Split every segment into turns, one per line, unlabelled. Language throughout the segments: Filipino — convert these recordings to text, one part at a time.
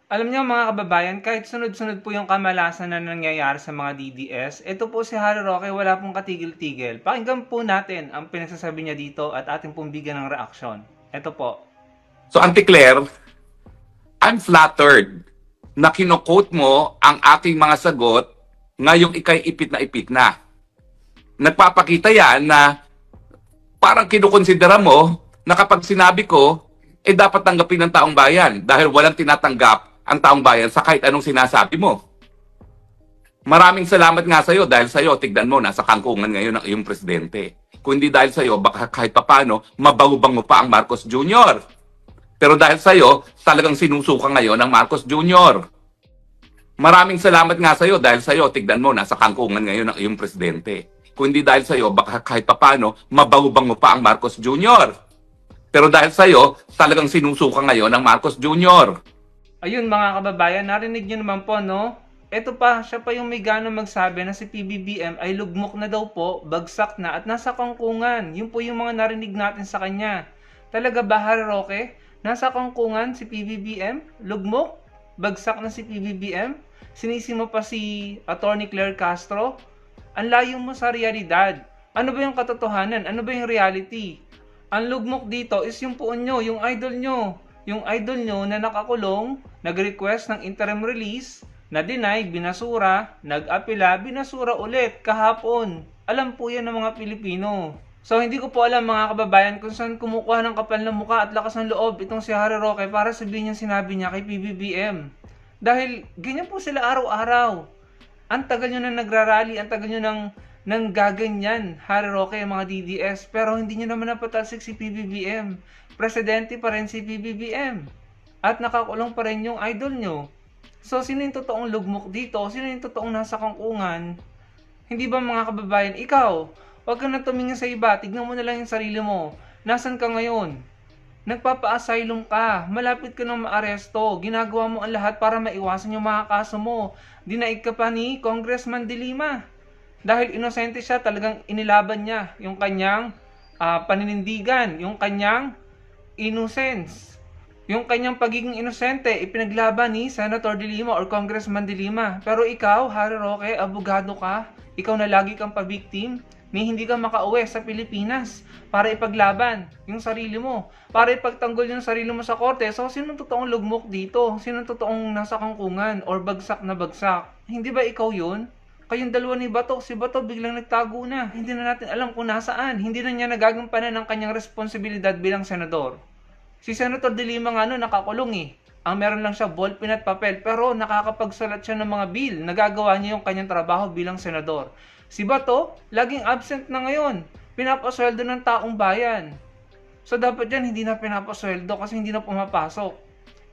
Alam niyo mga kababayan, kahit sunod-sunod po yung kamalasan na nangyayari sa mga DDS, ito po si Harry Roque wala pong katigil-tigil. Pakinggan po natin ang pinagsasabi niya dito at ating pong bigyan ng reaksyon. Ito po.
So, Auntie Claire, I'm flattered na kino-quote mo ang aking mga sagot ngayong ikay ipit na ipit na. Nagpapakita yan na parang kinukonsidera mo na kapag sinabi ko, dapat tanggapin ng taong bayan dahil walang tinatanggap ang taong bayan sa kahit anong sinasabi mo. Maraming salamat nga sa'yo dahil sa'yo, tignan mo, nasa kangkungan ngayon ang iyong presidente. Kung hindi dahil sa'yo, baka kahit papano, mabango-bango pa ang Marcos Jr. Pero dahil sa'yo, talagang sinusuka ngayon ang Marcos Jr. Maraming salamat nga sa'yo dahil sa'yo, tignan mo, nasa kangkungan ngayon ang iyong presidente. Kung hindi dahil sa'yo, baka kahit papano, mabango-bango pa ang Marcos Jr. Pero dahil sa'yo, talagang sinusuka ngayon ang Marcos Jr.
Ayun mga kababayan, narinig niyo naman po, no? Ito pa, siya pa yung may gana magsabi na si PBBM ay lugmok na daw po, bagsak na at nasa kangkungan. Yun po yung mga narinig natin sa kanya. Talaga ba, Harry Roque? Nasa kangkungan si PBBM? Lugmok? Bagsak na si PBBM? Sinisi mo pa si Attorney Claire Castro? Ang layo mo sa realidad. Ano ba yung katotohanan? Ano ba yung reality? Ang lugmok dito is yung puon nyo, yung idol nyo. Yung idol nyo na nakakulong, nag-request ng interim release, na-deny, binasura, nag-apela, binasura ulit kahapon. Alam po yan ng mga Pilipino. So hindi ko po alam mga kababayan kung saan kumukuha ng kapal ng mukha at lakas ng loob itong si Harry Roque para sabihin yung sinabi niya kay PBBM. Dahil ganyan po sila araw-araw. Ang tagal nyo na nagrarally, ang tagal nyo nang gaganyan, Harry Roque, mga DDS, pero hindi nyo naman napatalsik si PBBM. Presidente pa rin si PBBM. At nakakulong pa rin yung idol nyo. So, sino yung totoong lugmok dito? Sino yung totoong nasa kangkungan? Hindi ba mga kababayan, ikaw, huwag ka na tumingin sa iba, tignan mo na lang yung sarili mo. Nasaan ka ngayon? Nagpapa-asylum ka, malapit ka nang maaresto, ginagawa mo ang lahat para maiwasan yung mga kaso mo. Dinaig ka pa ni Congressman De Lima. Dahil inosente siya, talagang inilaban niya yung kanyang paninindigan, yung kanyang innocence. Yung kanyang pagiging inosente, ipinaglaban ni Senator De Lima or Congressman De Lima. Pero ikaw, Harry Roque, abogado ka, ikaw na lagi kang pabiktim, ni hindi ka makauwi sa Pilipinas para ipaglaban yung sarili mo, para ipagtanggol yung sarili mo sa korte. So, sinong totoong lugmok dito? Sinong totoong nasa kangkungan or bagsak na bagsak? Hindi ba ikaw yun? Kayong dalawa ni Bato, si Bato biglang nagtago na. Hindi na natin alam kung nasaan. Hindi na niya nagagampanan ng kanyang responsibilidad bilang senador. Si Senator De Lima nga nakakulong eh. Ang meron lang siya ballpen at papel pero nakakapagsalat siya ng mga bill. Nagagawa niya yung kanyang trabaho bilang senador. Si Bato, laging absent na ngayon. Pinapasweldo ng taong bayan. So dapat yan hindi na pinapasweldo kasi hindi na pumapasok.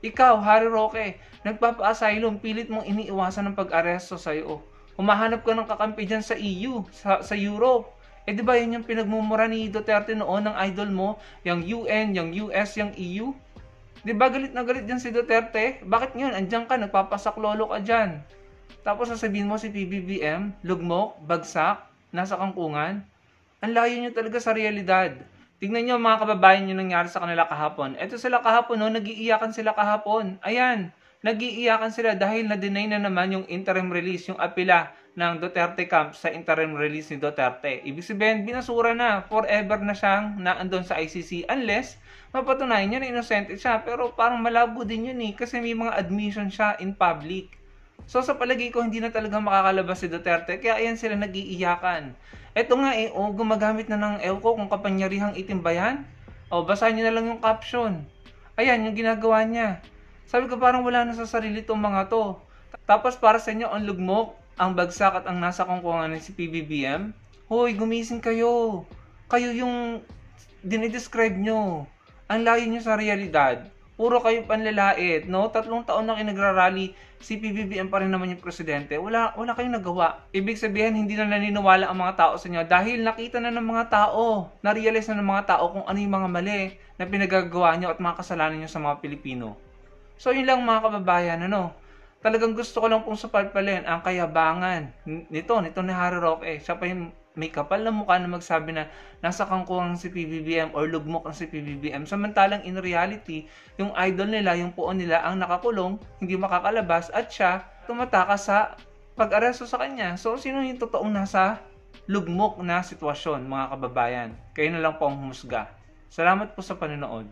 Ikaw, Harry Roque, nagpapa-asylum, pilit mong iniiwasan ng pag-aresto sa'yo. Humahanap ka ng kakampi dyan sa EU, sa Europe. Di ba yun yung pinagmumura ni Duterte noon ng idol mo? Yung UN, yung US, yung EU? Di ba galit na galit dyan si Duterte? Bakit ngayon? Andyan ka, nagpapasaklolo ka dyan. Tapos sasabihin mo si PBBM, lugmok, bagsak, nasa kangkungan. Ang layo nyo talaga sa realidad. Tignan nyo mga kababayan yung nangyari sa kanila kahapon. Eto sila kahapon, no? Nag-iiyakan sila kahapon. Ayan. Nag-iiyakan sila dahil na-deny na naman yung interim release, yung apela ng Duterte camp sa interim release ni Duterte. Ibig sabihin, binasura na, forever na siyang naandun sa ICC unless mapatunayan niya na innocent siya. Pero parang malabo din yun eh kasi may mga admission siya in public. So sa palagay ko, hindi na talaga makakalabas si Duterte kaya ayan sila nag-iiyakan. Eto nga eh, gumagamit na ng ko kung kapangyarihang itim ba yan? Basahin niyo na lang yung caption. Ayan, yung ginagawa niya. Sabi ko parang wala na sa sarili itong mga to. Tapos para sa inyo, ang lugmok, ang bagsak at ang nasa kangkungan ng si PBBM. Hoy, gumising kayo. Kayo yung dinidescribe nyo. Ang layo nyo sa realidad. Puro kayo panlalait, no? 3 taon na kayo nagrarally, si PBBM pa rin naman yung presidente. Wala kayong nagawa. Ibig sabihin, hindi na naniniwala ang mga tao sa inyo dahil nakita na ng mga tao, na-realize na ng mga tao kung ano yung mga mali na pinagagawa nyo at mga kasalanan nyo sa mga Pilipino. So yun lang mga kababayan, Talagang gusto ko lang pong supalpalin ang kayabangan nito ni Harry Roque. Siya pa yung may kapal na mukha na magsabi na nasa kangkungan si PBBM or lugmok ang si PBBM. Samantalang in reality, yung idol nila, yung puon nila ang nakakulong, hindi makakalabas at siya tumatakas sa pag-aresto sa kanya. So, sino yung totoong nasa lugmok na sitwasyon, mga kababayan? Kayo na lang po ang humusga. Salamat po sa panonood.